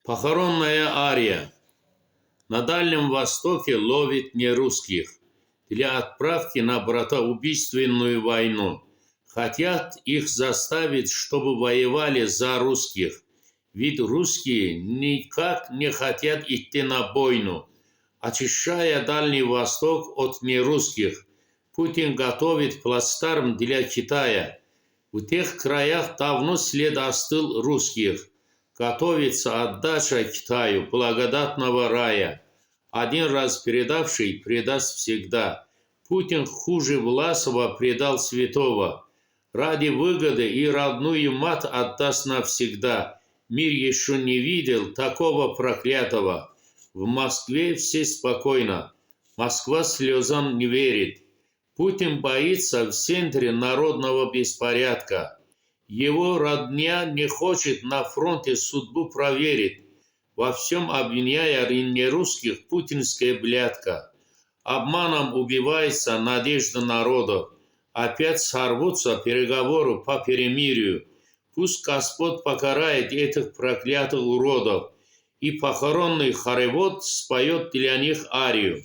Похоронная ария. На Дальнем Востоке ловит нерусских для отправки на братоубийственную войну. Хотят их заставить, чтобы воевали за русских. Ведь русские никак не хотят идти на бойню. Очищая Дальний Восток от нерусских, Путин готовит плацдарм для Китая. В тех краях давно след остыл русских. Готовится отдача Китаю благодатного рая. Один раз предавший предаст всегда. Путин хуже Власова предал святого. Ради выгоды и родную мать отдаст навсегда. Мир еще не видел такого проклятого. В Москве все спокойно. Москва слезам не верит. Путин боится в центре народного беспорядка. Его родня не хочет на фронте судьбу проверить. Во всем обвиняя нерусских путинская блядка. Обманом убивается надежда народов. Опять сорвутся переговоры по перемирию. Пусть Господь покарает этих проклятых уродов. И похоронный хоровод споет для них арию.